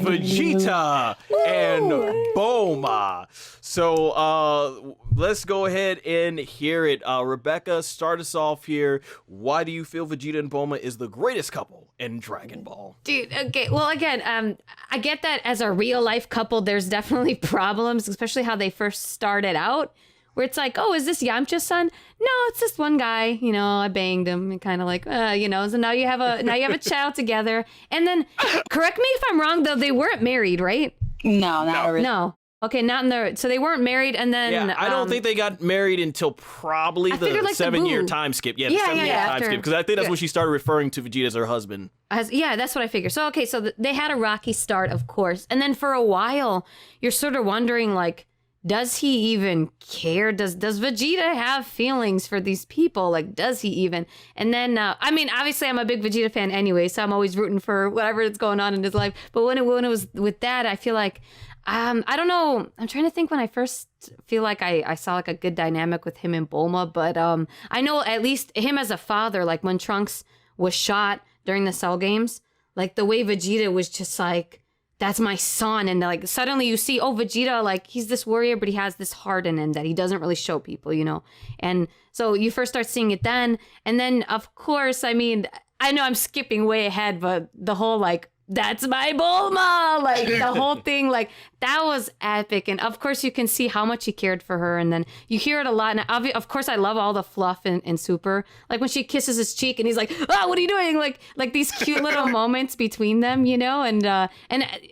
Vegeta and Bulma. So let's go ahead and hear it. Rebecca, start us off here. Why do you feel Vegeta and Bulma is the greatest couple in Dragon Ball? Dude, okay. Well, again, I get that as a real life couple, there's definitely problems, especially how they first started out. Where it's like, oh, is this Yamcha's son? No, it's this one guy. You know, I banged him, and kind of like, you know. So now you have a child together. And then, correct me if I'm wrong, though. They weren't married, right? No, not originally. No. Okay, not in the. So they weren't married, and then. Yeah, I don't think they got married until probably the like 7-year time skip. Yeah, the 7-year time skip. Because I think that's when she started referring to Vegeta as her husband. Yeah, that's what I figured. So okay, so they had a rocky start, of course, and then for a while, you're sort of wondering like. Does he even care? Does Vegeta have feelings for these people? Like, does he even? And then, I mean, obviously, I'm a big Vegeta fan anyway, so I'm always rooting for whatever is going on in his life. But when it was with that, I feel like, I don't know. I'm trying to think when I first feel like I saw like a good dynamic with him and Bulma. But I know at least him as a father, like when Trunks was shot during the Cell games, like the way Vegeta was just like, that's my son. And like suddenly you see, oh, Vegeta, like he's this warrior, but he has this heart in him that he doesn't really show people, you know? And so you first start seeing it then. And then, of course, I mean, I know I'm skipping way ahead, but the whole like, that's my Bulma, like the whole thing, like that was epic. And of course you can see how much he cared for her. And then you hear it a lot. And of course I love all the fluff in Super, like when she kisses his cheek and he's like, oh, what are you doing? Like these cute little moments between them, you know? And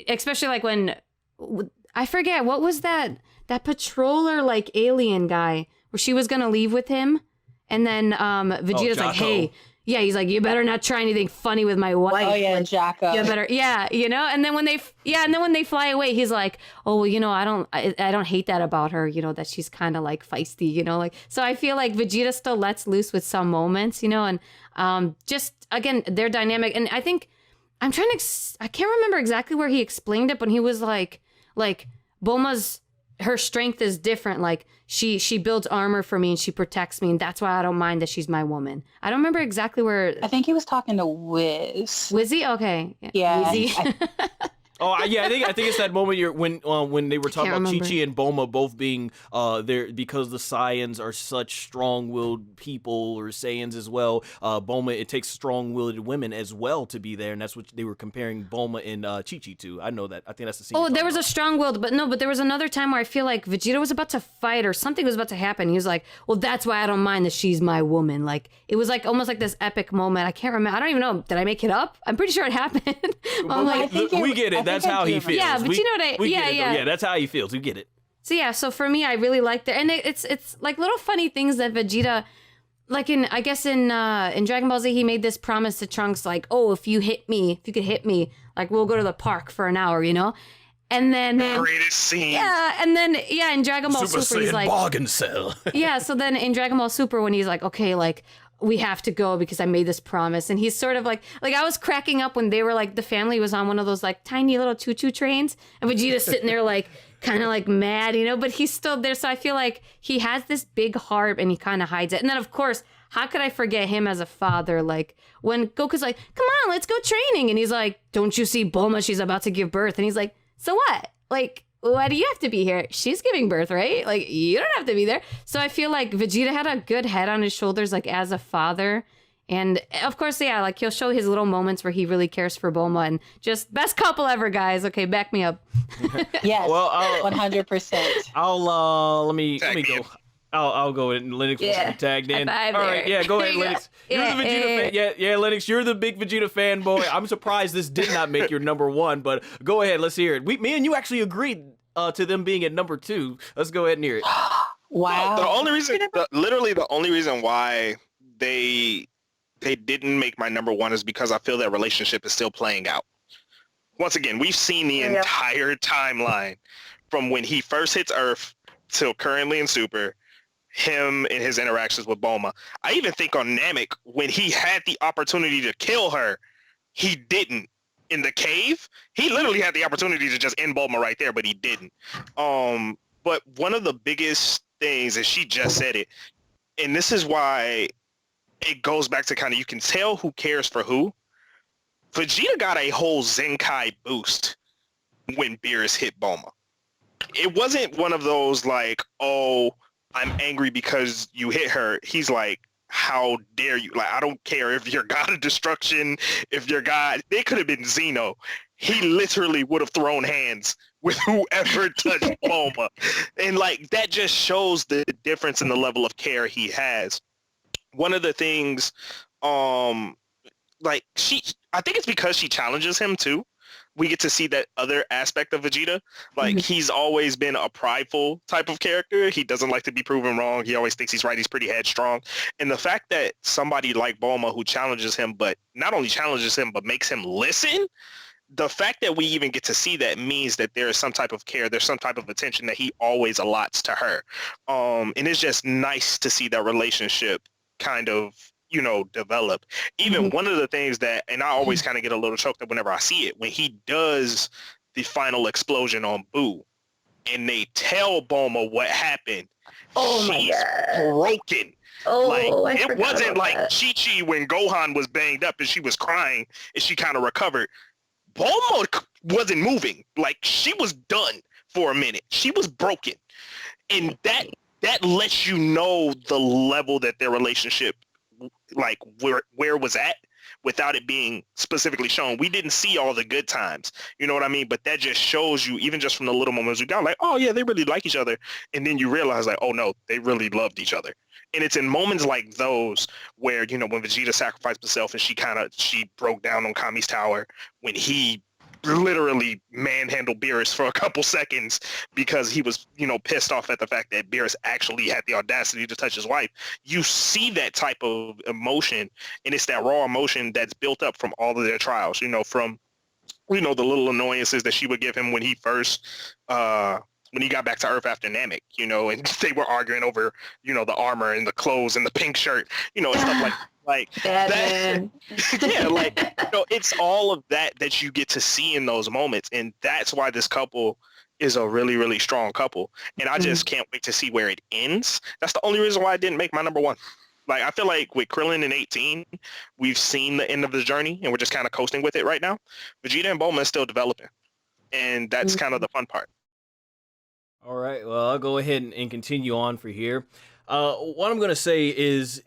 especially like when, I forget, what was that patroller like alien guy where she was going to leave with him. And then Vegeta's like, hey, yeah, he's like, you better not try anything funny with my wife. Oh yeah, Jacko. You better, yeah, you know. And then when they fly away, he's like, oh, well, you know, I don't hate that about her, you know, that she's kind of like feisty, you know, like. So I feel like Vegeta still lets loose with some moments, you know, and just again their dynamic. And I think I can't remember exactly where he explained it, but he was like Bulma's. Her strength is different. Like she builds armor for me and she protects me, and that's why I don't mind that she's my woman. I don't remember exactly where. I think he was talking to Wiz. Wizzy? Okay. Yeah. Wizzy. Oh yeah, I think it's that moment when they were talking about Chichi and Bulma both being there because the Saiyans are such strong-willed people, or Saiyans as well. Bulma, it takes strong-willed women as well to be there, and that's what they were comparing Bulma and Chichi to. I know that. I think that's the scene. Oh, there was a strong-willed, but there was another time where I feel like Vegeta was about to fight or something was about to happen. He was like, "Well, that's why I don't mind that she's my woman." Like it was like almost like this epic moment. I can't remember. I don't even know. Did I make it up? I'm pretty sure it happened. I'm like, we get it. That's how he feels. Yeah, but you know what yeah, that's how he feels. We get it. So yeah, so for me, I really liked it, and it's like little funny things that Vegeta, like in Dragon Ball Z, he made this promise to Trunks, like, oh, if you could hit me, like we'll go to the park for an hour, you know. And then greatest scene. Yeah, and then in Dragon Ball Super he's like bargain cell. Yeah, so then in Dragon Ball Super when he's like, okay, like we have to go because I made this promise. And he's sort of like I was cracking up when they were like, the family was on one of those like tiny little choo-choo trains and Vegeta's sitting there like kind of like mad, you know, but he's still there. So I feel like he has this big heart and he kind of hides it. And then of course, how could I forget him as a father? Like when Goku's like, come on, let's go training. And he's like, don't you see Bulma? She's about to give birth. And he's like, so what? Like, why do you have to be here? She's giving birth, right? Like, you don't have to be there. So I feel like Vegeta had a good head on his shoulders, like, as a father. And, of course, yeah, like, he'll show his little moments where he really cares for Bulma. And just best couple ever, guys. Okay, back me up. Yes, well, 100%. Let me go. I'll go and Linux will tagged in. All right, yeah, go ahead, Linux. You're the Vegeta fan. Yeah, Linux, you're the big Vegeta fanboy. I'm surprised this did not make your number one, but go ahead, let's hear it. Me and you actually agreed to them being at number 2. Let's go ahead and hear it. Wow. The only reason why they didn't make my number 1 is because I feel that relationship is still playing out. Once again, we've seen the entire timeline from when he first hits Earth till currently in Super. Him and his interactions with Bulma. I even think on Namek, when he had the opportunity to kill her, he didn't. In the cave, he literally had the opportunity to just end Bulma right there, but he didn't. But one of the biggest things, and she just said it, and this is why it goes back to kind of, you can tell who cares for who. Vegeta got a whole Zenkai boost when Beerus hit Bulma. It wasn't one of those like, oh, I'm angry because you hit her. He's like, how dare you? Like, I don't care if you're God of Destruction, if you're God. They could have been Xeno. He literally would have thrown hands with whoever touched Bulma. And like, that just shows the difference in the level of care he has. One of the things, like I think it's because she challenges him too. We get to see that other aspect of Vegeta. Like, he's always been a prideful type of character. He doesn't like to be proven wrong. He always thinks he's right. He's pretty headstrong. And the fact that somebody like Bulma who challenges him, but not only challenges him, but makes him listen, the fact that we even get to see that means that there is some type of care, there's some type of attention that he always allots to her. And it's just nice to see that relationship kind of, you know, develop. Even one of the things that, and I always kind of get a little choked up whenever I see it, when he does the final explosion on Boo and they tell Bulma what happened, she's broken. Like, it wasn't like Chi-Chi when Gohan was banged up and she was crying and she kind of recovered. Bulma wasn't moving. Like, she was done for a minute. She was broken. And that lets you know the level that their relationship, like, where was at, without it being specifically shown. We didn't see all the good times, you know what I mean? But that just shows you, even just from the little moments we got, like, oh yeah, they really like each other. And then you realize, like, oh no, they really loved each other. And it's in moments like those where, you know, when Vegeta sacrificed himself and she broke down on Kami's tower, when he literally manhandled Beerus for a couple seconds because he was, you know, pissed off at the fact that Beerus actually had the audacity to touch his wife. You see that type of emotion, and it's that raw emotion that's built up from all of their trials, you know, from, you know, the little annoyances that she would give him when he first, when he got back to Earth after Namek, you know, and they were arguing over, you know, the armor and the clothes and the pink shirt, you know, and stuff like that. Yeah, like, you know, it's all of that you get to see in those moments. And that's why this couple is a really, really strong couple. And I just can't wait to see where it ends. That's the only reason why I didn't make my number one. Like, I feel like with Krillin in 18, we've seen the end of the journey and we're just kind of coasting with it right now. Vegeta and Bulma is still developing. And that's kind of the fun part. All right, well, I'll go ahead and continue on for here. What I'm going to say is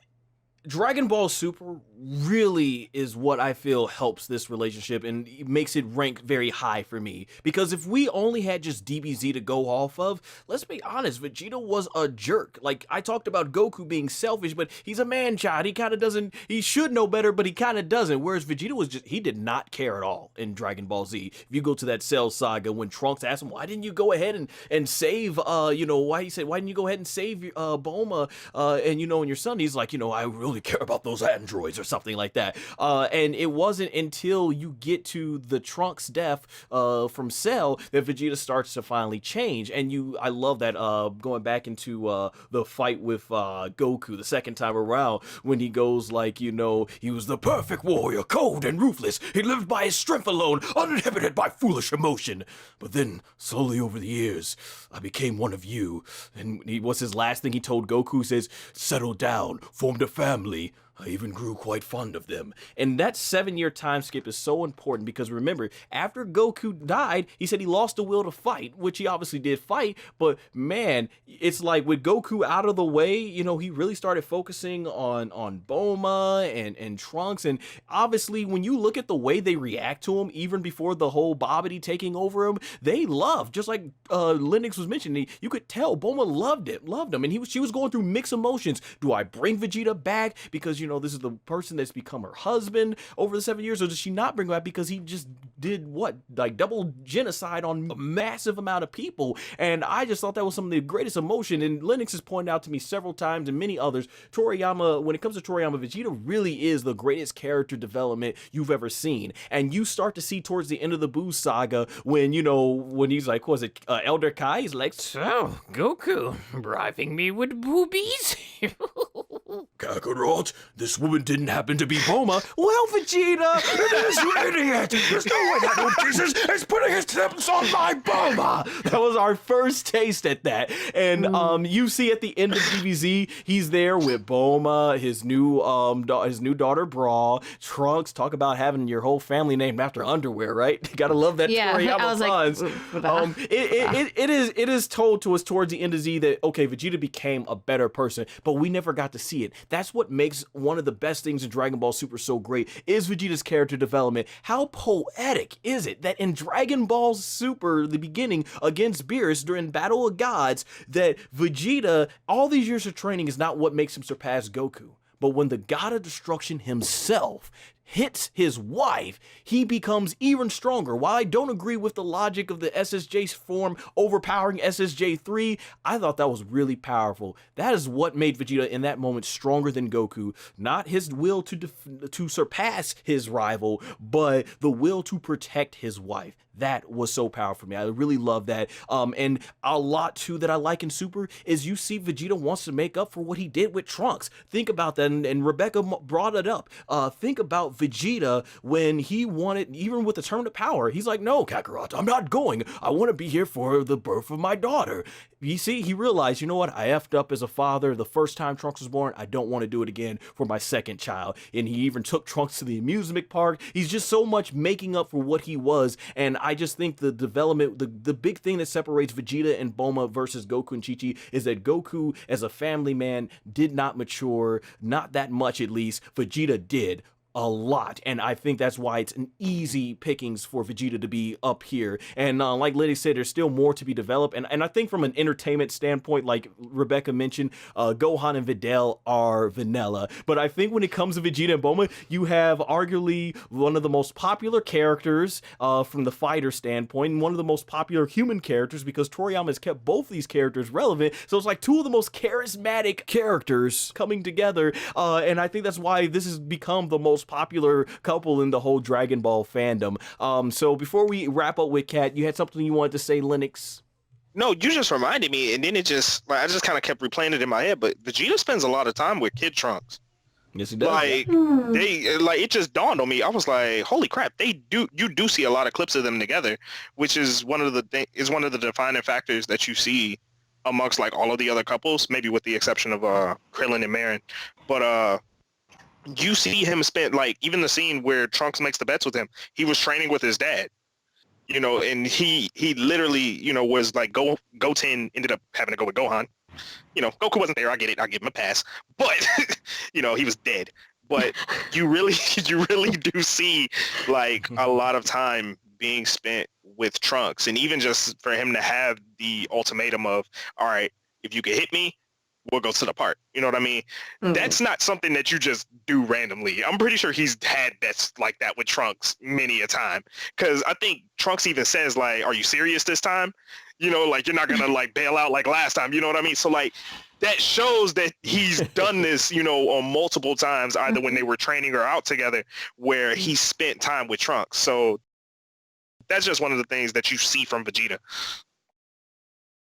Dragon Ball Super really is what I feel helps this relationship and makes it rank very high for me. Because if we only had just DBZ to go off of, let's be honest, Vegeta was a jerk. Like, I talked about Goku being selfish, but he's a man-child. He kind of doesn't, he should know better, but he kind of doesn't. Whereas Vegeta was just, he did not care at all in Dragon Ball Z. If you go to that Cell saga, when Trunks asked him, why didn't you go ahead and save, you know, why didn't you go ahead and save Bulma, and, you know, and your son? He's like, you know, I really care about those androids or something like that. And it wasn't until you get to the Trunks death from Cell that Vegeta starts to finally change. And I love that going back into the fight with Goku the second time around, when he goes like, you know, he was the perfect warrior, cold and ruthless. He lived by his strength alone, uninhibited by foolish emotion. But then, slowly over the years, I became one of you. And what's his last thing he told Goku? Says, settle down, formed a family. I even grew quite fond of them. And that 7-year time skip is so important because remember, after Goku died, he said he lost the will to fight, which he obviously did fight, but man, it's like with Goku out of the way, you know, he really started focusing on Bulma and Trunks. And obviously, when you look at the way they react to him, even before the whole Bobbity taking over him, they love, just like Linux was mentioning, you could tell Bulma loved him, and she was going through mixed emotions. Do I bring Vegeta back because, you know, this is the person that's become her husband over the 7 years, or does she not bring him back because he just did what, like double genocide on a massive amount of people? And I just thought that was some of the greatest emotion. And Linux has pointed out to me several times, and many others, Toriyama, when it comes to Toriyama, Vegeta really is the greatest character development you've ever seen. And you start to see towards the end of the Buu saga when, you know, when he's like, what was it, Elder Kai? He's like, so Goku bribing me with boobies? Kakarot, this woman didn't happen to be Bulma. Well, Vegeta, you idiot! There's no way that old Jesus is putting his tips on my Bulma! That was our first taste at that. And you see at the end of DBZ, he's there with Bulma, his new daughter Bra, Trunks. Talk about having your whole family named after underwear, right? You gotta love that Toriyama puns. It is told to us towards the end of Z that, okay, Vegeta became a better person, but we never got to see it. That's what makes one of the best things in Dragon Ball Super so great, is Vegeta's character development. How poetic is it that in Dragon Ball Super, the beginning, against Beerus during Battle of Gods, that Vegeta, all these years of training is not what makes him surpass Goku. But when the God of Destruction himself hits his wife, he becomes even stronger. While I don't agree with the logic of the SSJ form overpowering SSJ3, I thought that was really powerful. That is what made Vegeta in that moment stronger than Goku. Not his will to surpass his rival, but the will to protect his wife. That was so powerful for me. I really love that. And a lot too that I like in Super is you see Vegeta wants to make up for what he did with Trunks. Think about that, and Rebecca brought it up. Think about Vegeta when he wanted, even with the Tournament of Power, he's like, no, Kakarot, I'm not going. I want to be here for the birth of my daughter. You see, he realized, you know what? I effed up as a father the first time Trunks was born. I don't want to do it again for my second child. And he even took Trunks to the amusement park. He's just so much making up for what he was. And I just think the development, the big thing that separates Vegeta and Bulma versus Goku and Chichi is that Goku, as a family man, did not mature, not that much at least. Vegeta did a lot, and I think that's why it's an easy pickings for Vegeta to be up here. And like Liddy said, there's still more to be developed, and I think from an entertainment standpoint, like Rebecca mentioned, Gohan and Videl are vanilla, but I think when it comes to Vegeta and Bulma, you have arguably one of the most popular characters from the fighter standpoint, and one of the most popular human characters, because Toriyama has kept both these characters relevant, so it's like two of the most charismatic characters coming together, and I think that's why this has become the most popular couple in the whole Dragon Ball fandom. So before we wrap up with Kat, you had something you wanted to say, Linux? No, you just reminded me, and then it just, like, I just kind of kept replaying it in my head, but Vegeta spends a lot of time with Kid Trunks. Yes, he does. Like, it just dawned on me. I was like, holy crap, you do see a lot of clips of them together, which is one of the defining factors that you see amongst like all of the other couples, maybe with the exception of Krillin and Marin. But you see him spend, like, even the scene where Trunks makes the bets with him, he was training with his dad, you know, and he literally, you know, was like, Goten ended up having to go with Gohan. You know, Goku wasn't there, I get it, I'll give him a pass. But, you know, he was dead. But you really do see, like, a lot of time being spent with Trunks. And even just for him to have the ultimatum of, all right, if you can hit me, we'll go to the park. You know what I mean? Mm-hmm. That's not something that you just do randomly. I'm pretty sure he's had bets like that with Trunks many a time. Because I think Trunks even says, like, are you serious this time? You know, like, you're not going to, like, bail out like last time. You know what I mean? So, like, that shows that he's done this, you know, on multiple times, either when they were training or out together, where he spent time with Trunks. So that's just one of the things that you see from Vegeta.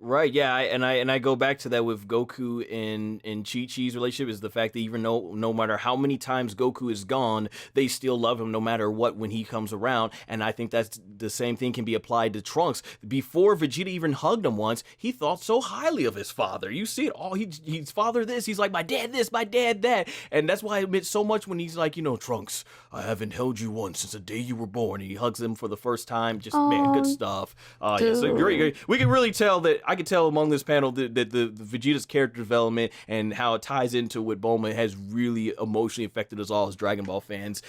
Right, yeah, and I go back to that with Goku and Chi-Chi's relationship, is the fact that even no matter how many times Goku is gone, they still love him no matter what when he comes around, and I think that's the same thing can be applied to Trunks. Before Vegeta even hugged him once, he thought so highly of his father. You see it all, he's father this, he's like, my dad this, my dad that, and that's why I admit so much when he's like, you know, Trunks, I haven't held you once since the day you were born, and he hugs him for the first time, just, man, good stuff. Yeah, so great. We can really tell that, I can tell among this panel that the Vegeta's character development and how it ties into what Bulma has really emotionally affected us all as Dragon Ball fans.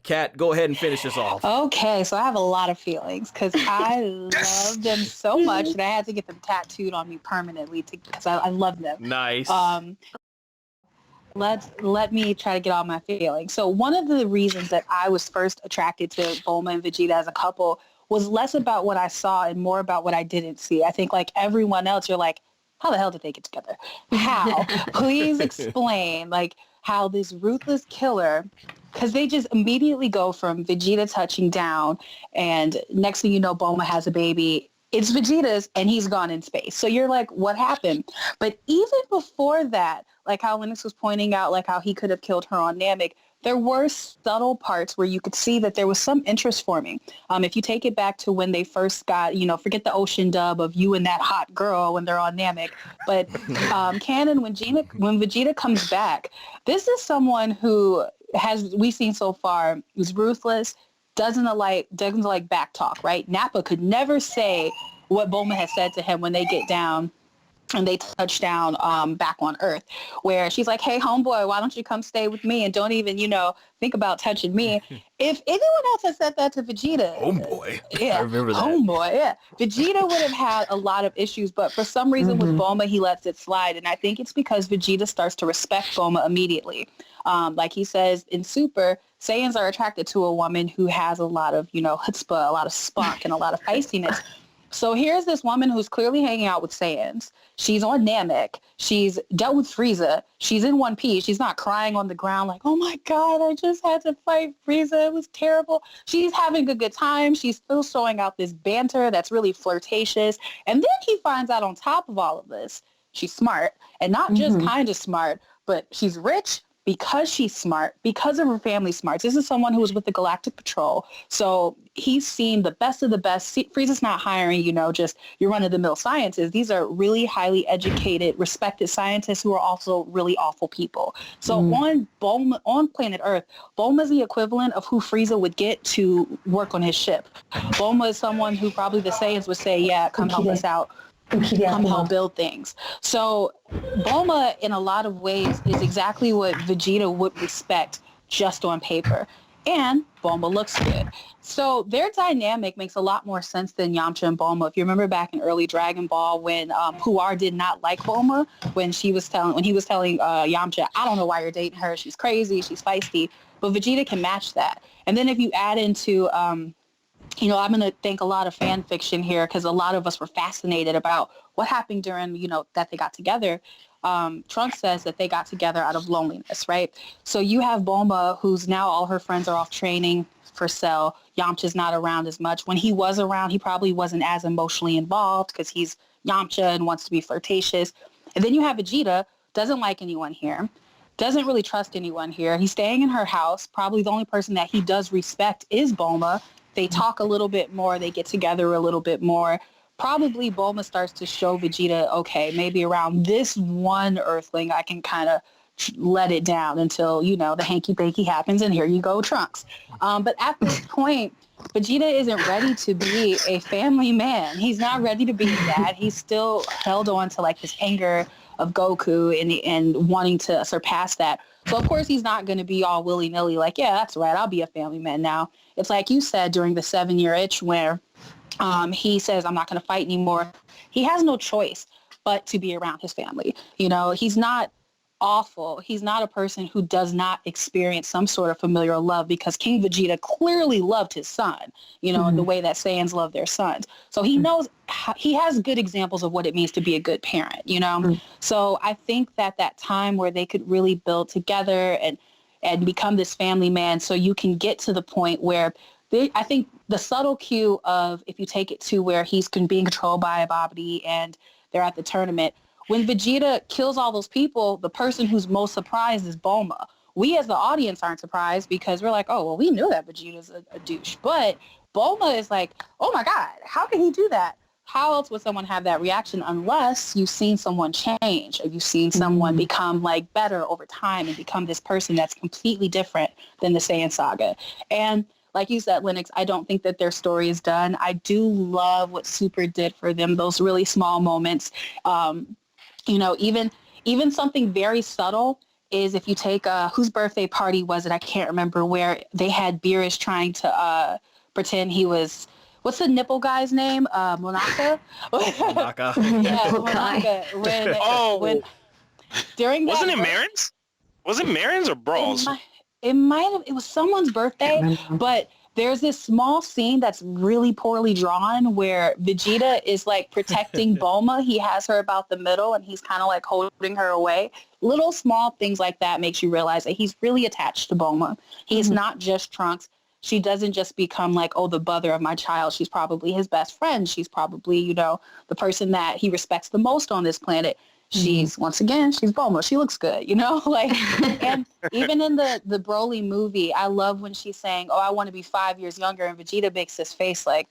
Kat, go ahead and finish this off. Okay, so I have a lot of feelings because I love them so much that I had to get them tattooed on me permanently because I love them. Nice. Let me try to get all my feelings. So one of the reasons that I was first attracted to Bulma and Vegeta as a couple was less about what I saw and more about what I didn't see. I think like everyone else, you're like, how the hell did they get together? How? Please explain, like, how this ruthless killer, because they just immediately go from Vegeta touching down and next thing you know, Bulma has a baby it's Vegeta's and he's gone in space. So you're like, what happened? But even before that, like how Linux was pointing out, like how he could have killed her on Namek, there were subtle parts where you could see that there was some interest forming. If you take it back to when they first got, forget the ocean dub of you and that hot girl when they're on Namek, but canon, when Vegeta comes back, this is someone who we've seen so far, is ruthless, doesn't like back talk, right? Nappa could never say what Bulma has said to him when they get down and they touch down back on Earth, where she's like, hey, homeboy, why don't you come stay with me and don't even, think about touching me. If anyone else had said that to Vegeta, homeboy, yeah, I remember that. Homeboy, yeah, Vegeta would have had a lot of issues, but for some reason with Bulma, he lets it slide, and I think it's because Vegeta starts to respect Bulma immediately. Like he says in Super, Saiyans are attracted to a woman who has a lot of, chutzpah, a lot of spunk, and a lot of feistiness. So here's this woman who's clearly hanging out with Saiyans. She's on Namek. She's dealt with Frieza. She's in One Piece. She's not crying on the ground like, oh my God, I just had to fight Frieza. It was terrible. She's having a good time. She's still showing out this banter that's really flirtatious. And then he finds out on top of all of this, she's smart. And not just kind of smart, but she's rich because she's smart, because of her family smarts. This is someone who was with the Galactic Patrol. So he's seen the best of the best. Frieza's not hiring, just your run-of-the-mill scientists. These are really highly educated, respected scientists who are also really awful people. So on planet Earth, Bulma's the equivalent of who Frieza would get to work on his ship. Bulma is someone who probably the Saiyans would say, yeah, come help us out. Come help build things. So Bulma, in a lot of ways, is exactly what Vegeta would respect just on paper. And Bulma looks good. So their dynamic makes a lot more sense than Yamcha and Bulma. If you remember back in early Dragon Ball when Puar did not like Bulma, when he was telling Yamcha, I don't know why you're dating her. She's crazy. She's feisty. But Vegeta can match that. And then if you add into I'm going to think a lot of fan fiction here because a lot of us were fascinated about what happened during, that they got together. Trunks says that they got together out of loneliness, right? So you have Bulma, who's now all her friends are off training for Cell. Yamcha's not around as much. When he was around, he probably wasn't as emotionally involved because he's Yamcha and wants to be flirtatious. And then you have Vegeta, doesn't like anyone here, doesn't really trust anyone here. He's staying in her house. Probably the only person that he does respect is Bulma. They talk a little bit more. They get together a little bit more. Probably Bulma starts to show Vegeta, okay, maybe around this one Earthling, I can kind of let it down until, the hanky-panky happens, and here you go, Trunks. But at this point, Vegeta isn't ready to be a family man. He's not ready to be that. He's still held on to, this anger of Goku and wanting to surpass that. So, of course, he's not going to be all willy-nilly like, yeah, that's right, I'll be a family man now. It's like you said during the 7-year itch where he says, I'm not going to fight anymore. He has no choice but to be around his family. He's not awful. He's not a person who does not experience some sort of familial love because King Vegeta clearly loved his son, in the way that Saiyans love their sons. So he knows he has good examples of what it means to be a good parent, So I think that time where they could really build together and become this family man so you can get to the point where I think the subtle cue of if you take it to where he's being controlled by a Babidi and they're at the tournament, when Vegeta kills all those people, the person who's most surprised is Bulma. We as the audience aren't surprised because we're like, oh, well, we knew that Vegeta's a douche. But Bulma is like, oh my God, how can he do that? How else would someone have that reaction unless you've seen someone change or you've seen someone become better over time and become this person that's completely different than the Saiyan saga. And like you said, Linux, I don't think that their story is done. I do love what Super did for them, those really small moments. Even something very subtle is if you take whose birthday party was it? I can't remember, where they had Beerus trying to pretend he was, what's the nipple guy's name? Monaka? Monaka. Yeah, Monaka. When during that wasn't it Marin's? Was it Marin's or Brawl's? It was someone's birthday, but there's this small scene that's really poorly drawn where Vegeta is protecting Bulma. He has her about the middle and he's kind of holding her away. Little small things like that makes you realize that he's really attached to Bulma. He's not just Trunks. she doesn't just become like, oh, the mother of my child. She's probably his best friend. She's probably, you know, the person that he respects the most on this planet. She's, once again, she's Bulma. She looks good, you know? Like, and even in the Broly movie, I love when she's saying, oh, I want to be 5 years younger. And Vegeta makes this face like,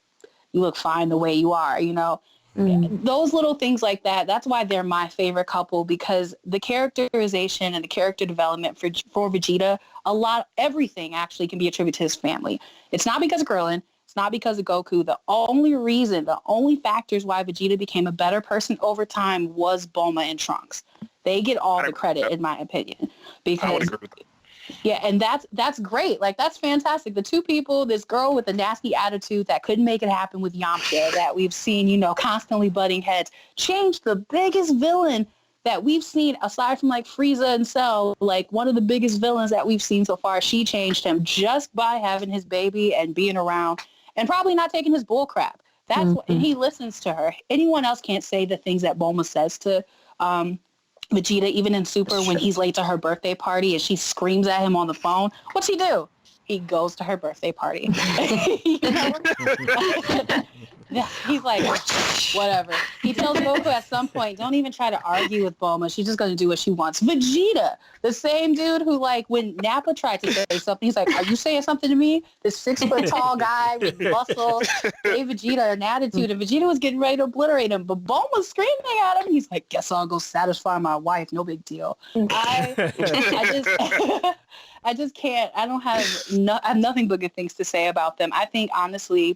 you look fine the way you are, you know? Those little things like that, that's why they're my favorite couple, because the characterization and the character development for Vegeta, everything actually can be attributed to his family. It's not because of Krillin. It's not because of Goku. The only factors why Vegeta became a better person over time was Bulma and Trunks. They get all the credit, in my opinion, because I would agree with that. yeah, and that's great. Like, that's fantastic. The two people, this girl with a nasty attitude that couldn't make it happen with Yamcha, that we've seen, you know, constantly butting heads, changed the biggest villain that we've seen, aside from like Frieza and Cell, like one of the biggest villains that we've seen so far. She changed him just by having his baby and being around and probably not taking his bull crap. That's what, and he listens to her. Anyone else can't say the things that Bulma says to Vegeta, even in Super, when he's late to her birthday party and she screams at him on the phone. What's he do? He goes to her birthday party. You know? Yeah, he's like, whatever. He tells Goku at some point, don't even try to argue with Bulma. She's just going to do what she wants. Vegeta, the same dude who, like, when Nappa tried to say something, he's like, are you saying something to me? This 6-foot tall guy with muscle gave Vegeta an attitude, and Vegeta was getting ready to obliterate him, but Bulma's screaming at him. He's like, guess I'll go satisfy my wife. No big deal. I just can't. I have nothing but good things to say about them. I think, honestly,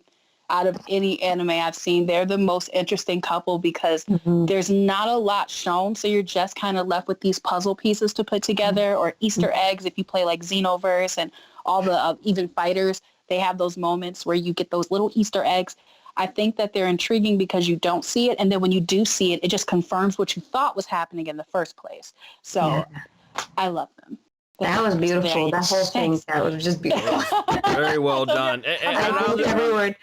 out of any anime I've seen, they're the most interesting couple because there's not a lot shown. So you're just kind of left with these puzzle pieces to put together, or Easter eggs if you play like Xenoverse and all the even fighters. They have those moments where you get those little Easter eggs. I think that they're intriguing because you don't see it. And then when you do see it, it just confirms what you thought was happening in the first place. So I love them. That was beautiful. That whole thing, that was just beautiful. Very well done. Every word.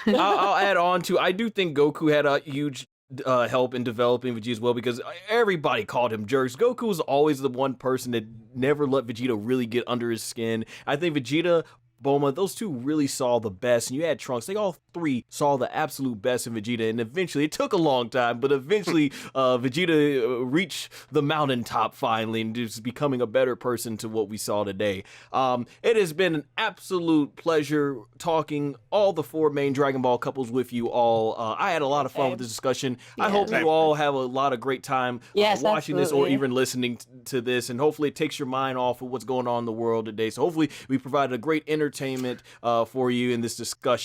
I'll add on to, I do think Goku had a huge help in developing Vegeta as well, because everybody called him jerks. Goku was always the one person that never let Vegeta really get under his skin. I think Vegeta, Bulma, those two really saw the best, and you had Trunks. They all three saw the absolute best in Vegeta, and eventually, it took a long time, but eventually Vegeta reached the mountaintop finally, and just becoming a better person to what we saw today. It has been an absolute pleasure talking all the 4 main Dragon Ball couples with you all. I had a lot of fun with this discussion. I hope you all have a lot of great time watching this or even listening to this, and hopefully it takes your mind off of what's going on in the world today. So hopefully we provided a great entertainment for you in this discussion.